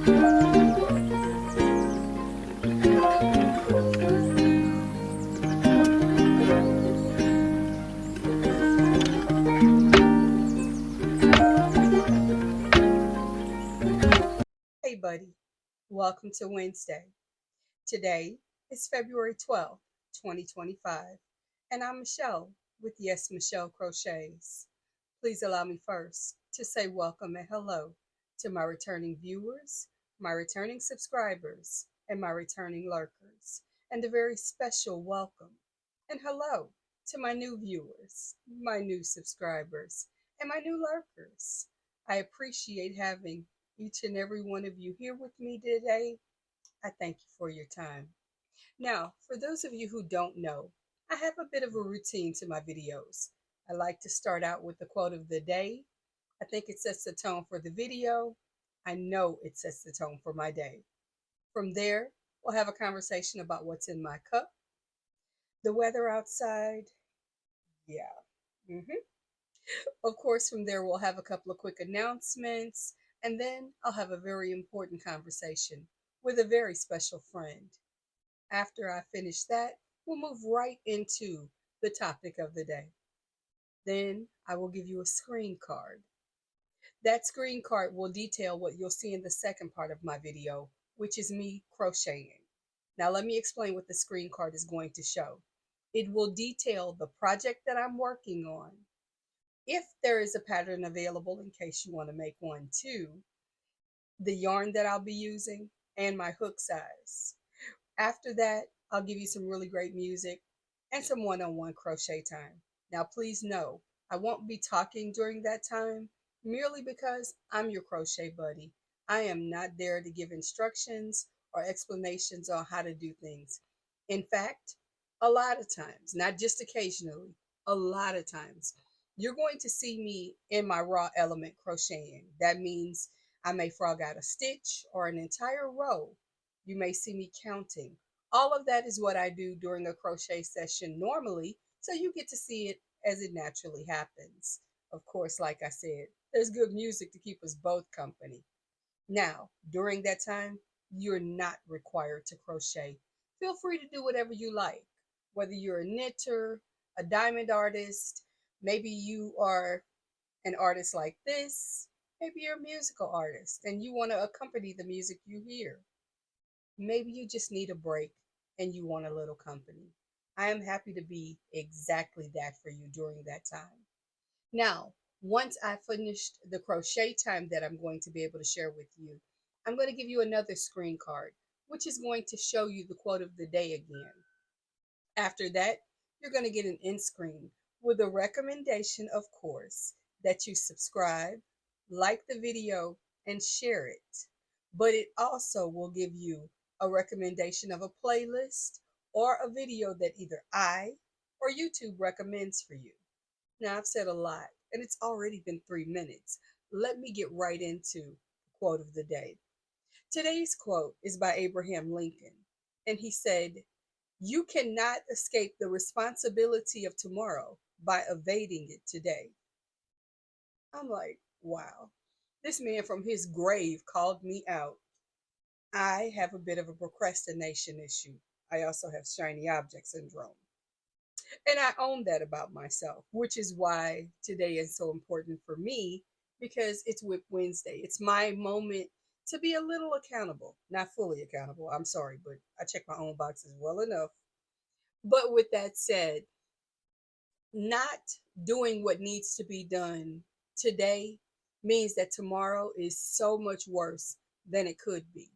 Hey, buddy, welcome to Wednesday. Today is February 12th, 2025, and I'm Michelle with Yes Michelle Crochets. Please allow me first to say welcome and hello to my returning viewers, my returning subscribers, and my returning lurkers, and a very special welcome and hello to my new viewers, my new subscribers, and my new lurkers. I appreciate having each and every one of you here with me today. I thank you for your time. Now, for those of you who don't know, I have a bit of a routine to my videos. I like to start out with the quote of the day. I think it sets the tone for the video. I know it sets the tone for my day. From there, we'll have a conversation about what's in my cup, the weather outside. Yeah. hmm Of course, from there, we'll have a couple of quick announcements, and then I'll have a very important conversation with a very special friend. After I finish that, we'll move right into the topic of the day. Then I will give you a screen card. That screen card will detail what you'll see in the second part of my video, which is me crocheting. Now, let me explain what the screen card is going to show. It will detail the project that I'm working on, if there is a pattern available in case you want to make one too, the yarn that I'll be using, and my hook size. After that, I'll give you some really great music and some one-on-one crochet time. Now, please know, I won't be talking during that time merely because I'm your crochet buddy. I am not there to give instructions or explanations on how to do things. In fact, a lot of times, not just occasionally, a lot of times, you're going to see me in my raw element crocheting. That means I may frog out a stitch or an entire row. You may see me counting. All of that is what I do during a crochet session normally, so you get to see it as it naturally happens. Of course, like I said, there's good music to keep us both company. Now, during that time, you're not required to crochet. Feel free to do whatever you like, whether you're a knitter, a diamond artist, maybe you are an artist like this, maybe you're a musical artist and you want to accompany the music you hear. Maybe you just need a break and you want a little company. I am happy to be exactly that for you during that time. Now, once I finished the crochet time that I'm going to be able to share with you, I'm going to give you another screen card, which is going to show you the quote of the day again. After that, you're going to get an end screen with a recommendation, of course, that you subscribe, like the video, and share it. But it also will give you a recommendation of a playlist or a video that either I or YouTube recommends for you. Now, I've said a lot, and it's already been 3 minutes. Let me get right into the quote of the day. Today's quote is by Abraham Lincoln, and he said, "You cannot escape the responsibility of tomorrow by evading it today." I'm like, wow. This man from his grave called me out. I have a bit of a procrastination issue. I also have shiny object syndrome. And I own that about myself, which is why today is so important for me because it's WIP Wednesday. It's my moment to be a little accountable, not fully accountable. I'm sorry, but I check my own boxes well enough. But with that said, not doing what needs to be done today means that tomorrow is so much worse than it could be.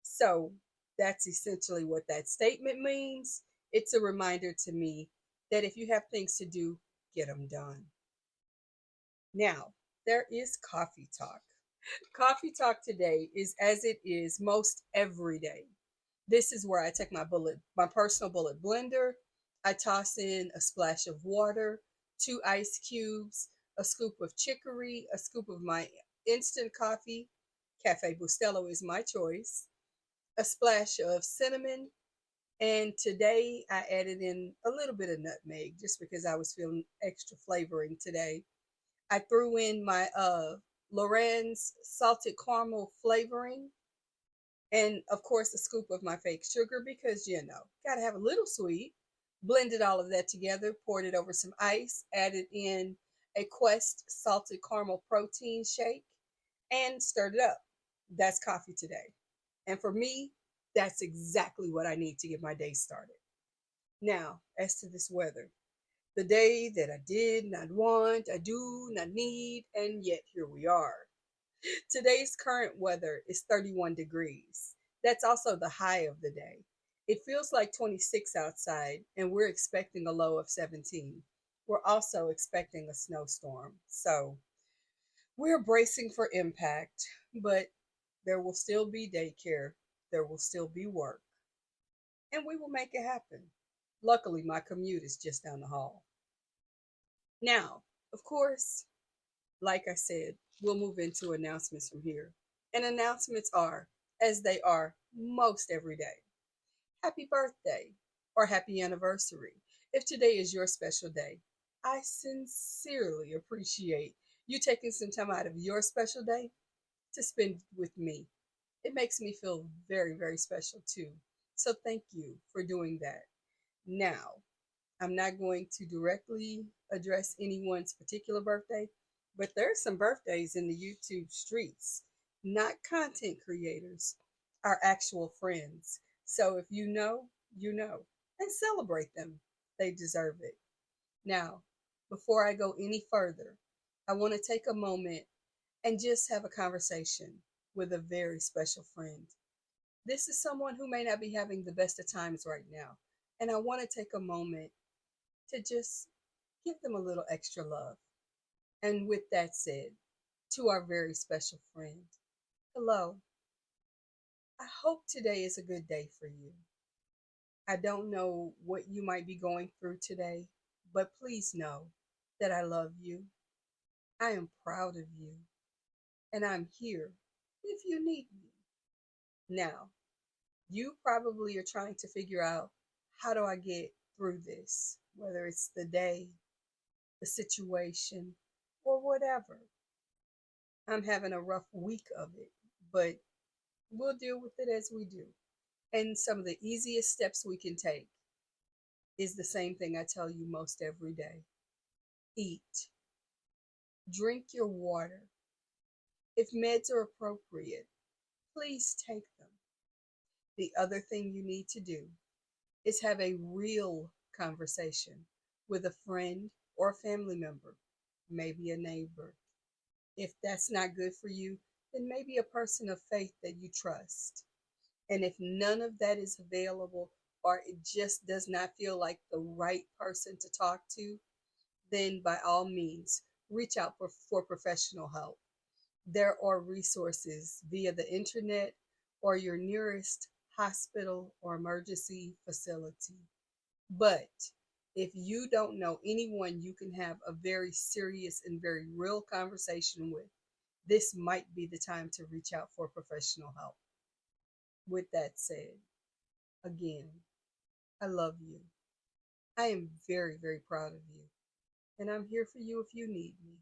So that's essentially what that statement means. It's a reminder to me that if you have things to do, get them done. Now, there is coffee talk. Coffee talk today is as it is most every day. This is where I take my personal bullet blender. I toss in a splash of water, 2 ice cubes, a scoop of chicory, a scoop of my instant coffee. Cafe Bustelo is my choice. A splash of cinnamon, and today I added in a little bit of nutmeg just because I was feeling extra flavoring today. I threw in my Lorann's salted caramel flavoring. And of course, a scoop of my fake sugar because, gotta have a little sweet. Blended all of that together, poured it over some ice, added in a Quest salted caramel protein shake, and stirred it up. That's coffee today. And for me, that's exactly what I need to get my day started. Now, as to this weather, the day that I did not want, I do not need, and yet here we are. Today's current weather is 31 degrees. That's also the high of the day. It feels like 26 outside, and we're expecting a low of 17. We're also expecting a snowstorm. So we're bracing for impact, but there will still be daycare, there will still be work, and we will make it happen. Luckily, my commute is just down the hall. Now, of course, like I said, we'll move into announcements from here. And announcements are, as they are most every day, happy birthday or happy anniversary. If today is your special day, I sincerely appreciate you taking some time out of your special day to spend with me. It makes me feel very, very special too. So thank you for doing that. Now, I'm not going to directly address anyone's particular birthday, but there's some birthdays in the YouTube streets, not content creators, our actual friends. So if you know, you know, and celebrate them. They deserve it. Now, before I go any further, I want to take a moment and just have a conversation with a very special friend. This is someone who may not be having the best of times right now. And I want to take a moment to just give them a little extra love. And with that said, to our very special friend, hello. I hope today is a good day for you. I don't know what you might be going through today, but please know that I love you. I am proud of you, and I'm here if you need me. Now, you probably are trying to figure out, how do I get through this, whether it's the day, the situation, or whatever. I'm having a rough week of it, but we'll deal with it as we do. And some of the easiest steps we can take is the same thing I tell you most every day: eat, drink your water. If meds are appropriate, please take them. The other thing you need to do is have a real conversation with a friend or a family member, maybe a neighbor. If that's not good for you, then maybe a person of faith that you trust. And if none of that is available, or it just does not feel like the right person to talk to, then by all means, reach out for professional help. There are resources via the internet or your nearest hospital or emergency facility. But if you don't know anyone you can have a very serious and very real conversation with, this might be the time to reach out for professional help. With that said, again, I love you. I am very, very proud of you. And I'm here for you if you need me.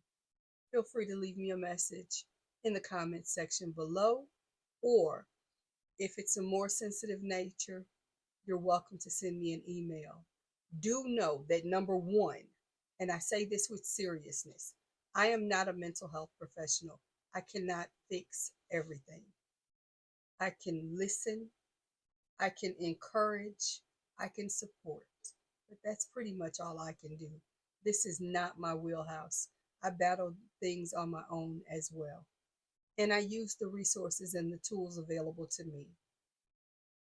Feel free to leave me a message in the comments section below, or if it's a more sensitive nature, you're welcome to send me an email. Do know that, number one, and I say this with seriousness, I am not a mental health professional. I cannot fix everything. I can listen, I can encourage, I can support, but that's pretty much all I can do. This is not my wheelhouse. I battle things on my own as well. And I use the resources and the tools available to me.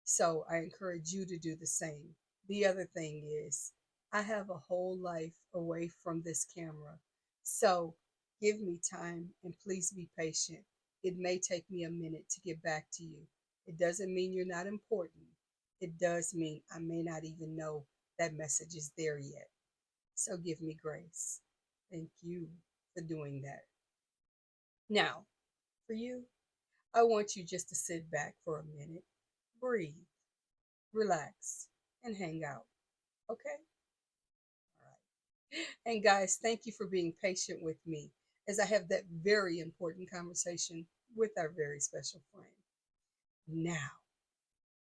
So I encourage you to do the same. The other thing is, I have a whole life away from this camera. So give me time and please be patient. It may take me a minute to get back to you. It doesn't mean you're not important. It does mean I may not even know that message is there yet. So give me grace. Thank you for doing that. Now, for you, I want you just to sit back for a minute, breathe, relax, and hang out. Okay? All right. And guys, thank you for being patient with me as I have that very important conversation with our very special friend. Now,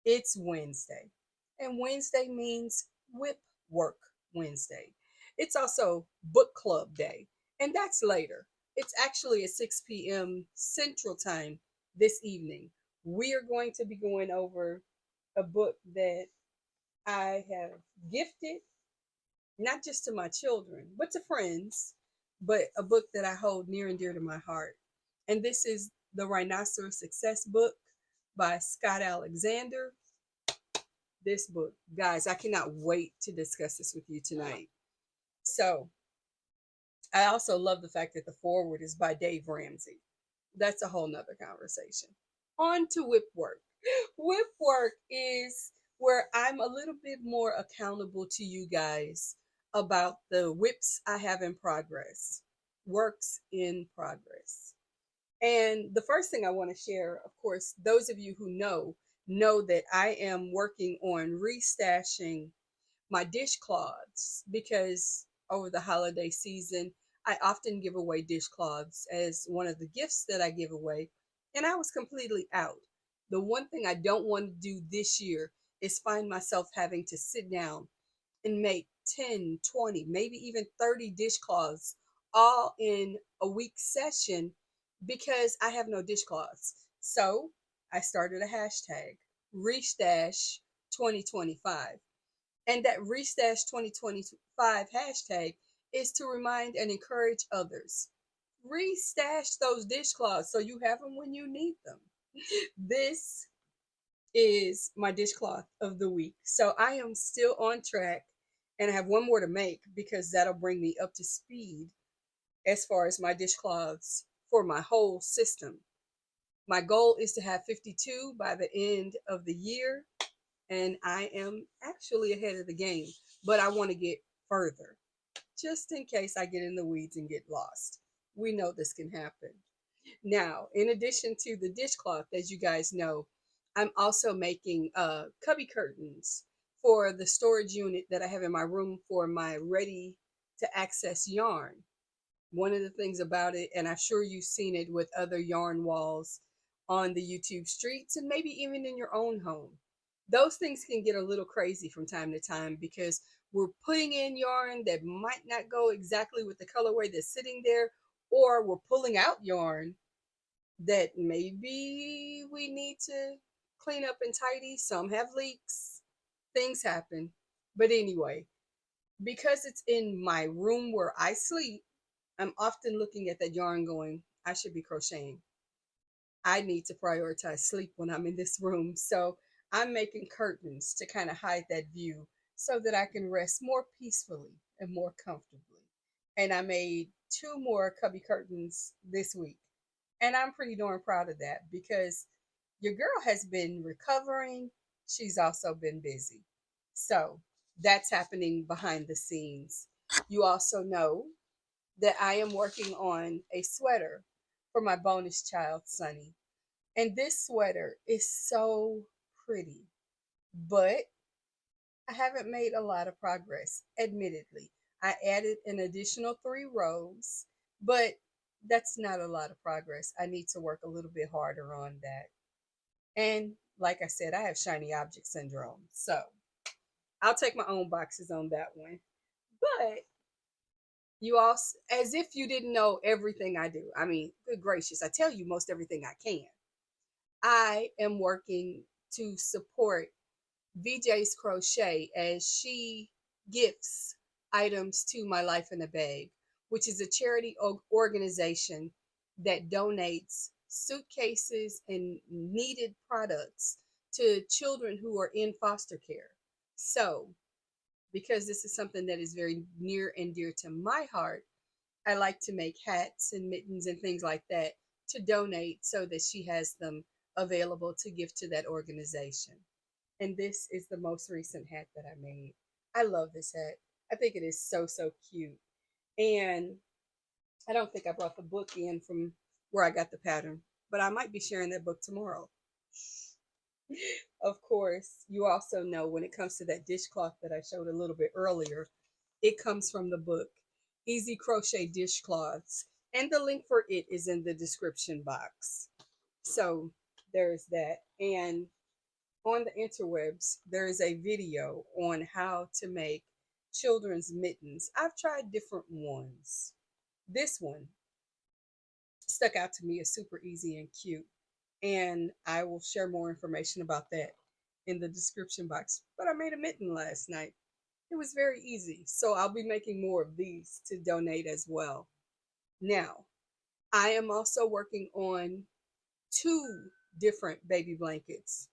it's Wednesday, and Wednesday means WIP Work Wednesday. It's also book club day, and that's later. It's actually at 6 p.m. Central Time this evening. We are going to be going over a book that I have gifted, not just to my children, but to friends, but a book that I hold near and dear to my heart. And this is the Rhinoceros Success book by Scott Alexander. This book, guys, I cannot wait to discuss this with you tonight. So, I also love the fact that the foreword is by Dave Ramsey. That's a whole nother conversation. On to WIP work. WIP work is where I'm a little bit more accountable to you guys about the WIPs I have in progress, works in progress. And the first thing I want to share, of course, those of you who know that I am working on restashing my dishcloths because over the holiday season, I often give away dishcloths as one of the gifts that I give away. And I was completely out. The one thing I don't want to do this year is find myself having to sit down and make 10, 20, maybe even 30 dishcloths all in a week session because I have no dishcloths. So I started a hashtag, Restash 2025. And that Restash 2025 hashtag is to remind and encourage others. Restash those dishcloths so you have them when you need them. This is my dishcloth of the week. So I am still on track and I have one more to make because that'll bring me up to speed as far as my dishcloths for my whole system. My goal is to have 52 by the end of the year, and I am actually ahead of the game, but I want to get further just in case I get in the weeds and get lost. We know this can happen. Now, in addition to the dishcloth, as you guys know, I'm also making cubby curtains for the storage unit that I have in my room for my ready to access yarn. One of the things about it, and I'm sure you've seen it with other yarn walls on the YouTube streets and maybe even in your own home, those things can get a little crazy from time to time because we're putting in yarn that might not go exactly with the colorway that's sitting there, or we're pulling out yarn that maybe we need to clean up and tidy. Some have leaks, things happen. But anyway, because it's in my room where I sleep, I'm often looking at that yarn going, I should be crocheting. I need to prioritize sleep when I'm in this room. So I'm making curtains to kind of hide that view so that I can rest more peacefully and more comfortably. And I made two more cubby curtains this week. And I'm pretty darn proud of that because your girl has been recovering. She's also been busy. So that's happening behind the scenes. You also know that I am working on a sweater for my bonus child, Sunny. And this sweater is so pretty, but I haven't made a lot of progress, admittedly. I added an additional 3 rows, but that's not a lot of progress. I need to work a little bit harder on that. And like I said, I have shiny object syndrome. So I'll take my own boxes on that one. But you all, as if you didn't know everything I do. I mean, good gracious, I tell you most everything I can. I am working to support VJ's Crochet as she gifts items to My Life in a Bag, which is a charity organization that donates suitcases and needed products to children who are in foster care. So, because this is something that is very near and dear to my heart, I like to make hats and mittens and things like that to donate so that she has them available to give to that organization. And this is the most recent hat that I made. I love this hat. I think it is so, so cute. And I don't think I brought the book in from where I got the pattern, but I might be sharing that book tomorrow. Of course, you also know when it comes to that dishcloth that I showed a little bit earlier, it comes from the book Easy Crochet Dishcloths, and the link for it is in the description box. So there's that. And on the interwebs, there is a video on how to make children's mittens. I've tried different ones. This one stuck out to me as super easy and cute. And I will share more information about that in the description box. But I made a mitten last night. It was very easy. So I'll be making more of these to donate as well. Now, I am also working on two different baby blankets.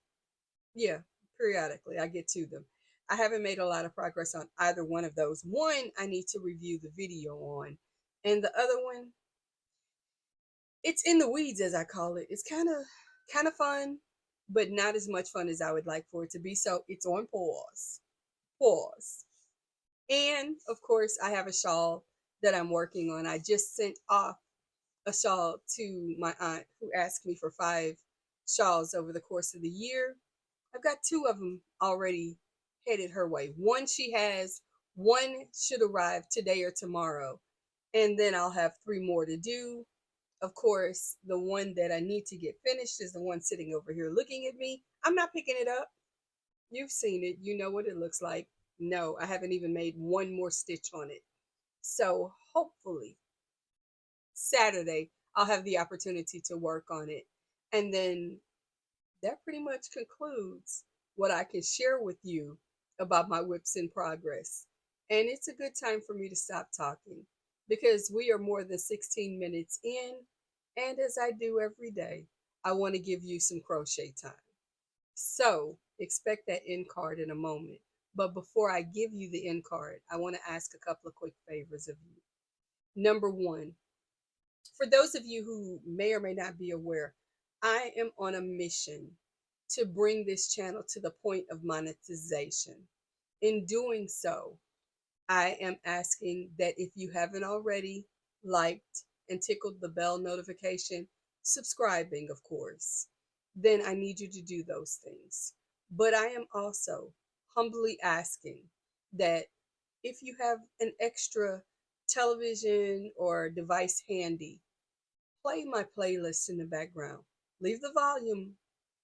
Yeah, periodically I get to them. I haven't made a lot of progress on either one of those. One I need to review the video on, and the other one, it's in the weeds as I call it. It's kind of fun, but not as much fun as I would like for it to be. So it's on pause. Pause. And of course, I have a shawl that I'm working on. I just sent off a shawl to my aunt who asked me for 5 shawls over the course of the year. I've got 2 of them already headed her way. One she has, one should arrive today or tomorrow. And then I'll have 3 more to do. Of course, the one that I need to get finished is the one sitting over here looking at me. I'm not picking it up. You've seen it. You know what it looks like. No, I haven't even made 1 more stitch on it. So hopefully Saturday, I'll have the opportunity to work on it. And then that pretty much concludes what I can share with you about my WIPs in progress. And it's a good time for me to stop talking because we are more than 16 minutes in. And as I do every day, I want to give you some crochet time. So expect that end card in a moment. But before I give you the end card, I want to ask a couple of quick favors of you. Number one, for those of you who may or may not be aware, I am on a mission to bring this channel to the point of monetization. In doing so, I am asking that if you haven't already liked and tickled the bell notification, subscribing, of course, then I need you to do those things. But I am also humbly asking that if you have an extra television or device handy, play my playlist in the background. Leave the volume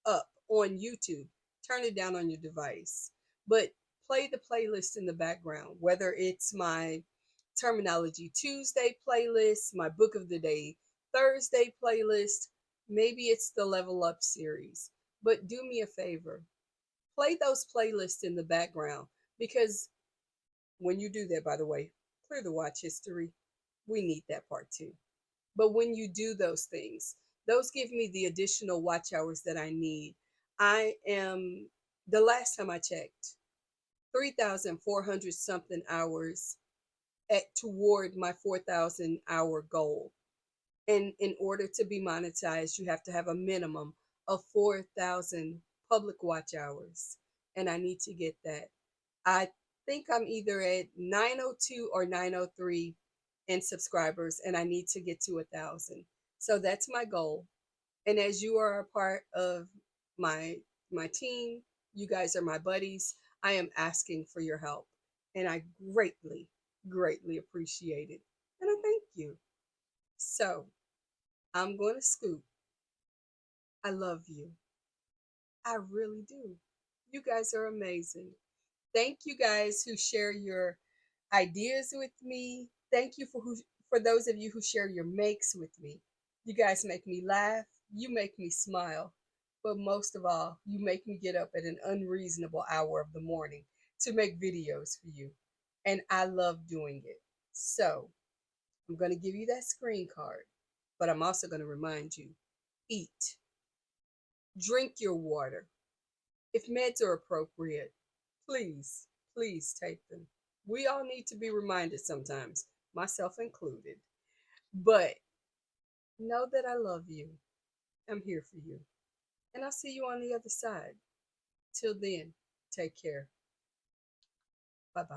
up on YouTube. Turn it down on your device. But play the playlist in the background, whether it's my Terminology Tuesday playlist, my Book of the Day Thursday playlist, maybe it's the Level Up series. But do me a favor, play those playlists in the background because when you do that, by the way, clear the watch history. We need that part too. But when you do those things, those give me the additional watch hours that I need. I am, the last time I checked, 3,400 something hours toward my 4,000 hour goal. And in order to be monetized, you have to have a minimum of 4,000 public watch hours. And I need to get that. I think I'm either at 902 or 903 in subscribers, and I need to get to 1,000. So that's my goal. And as you are a part of my team, you guys are my buddies, I am asking for your help. And I greatly, greatly appreciate it. And I thank you. So I'm going to scoop. I love you. I really do. You guys are amazing. Thank you guys who share your ideas with me. Thank you for those of you who share your makes with me. You guys make me laugh. You make me smile. But most of all, you make me get up at an unreasonable hour of the morning to make videos for you. And I love doing it. So I'm going to give you that screen card, but I'm also going to remind you, eat, drink your water. If meds are appropriate, please, please take them. We all need to be reminded sometimes, myself included. But know that I love you. I'm here for you. And I'll see you on the other side. Till then, take care. Bye-bye.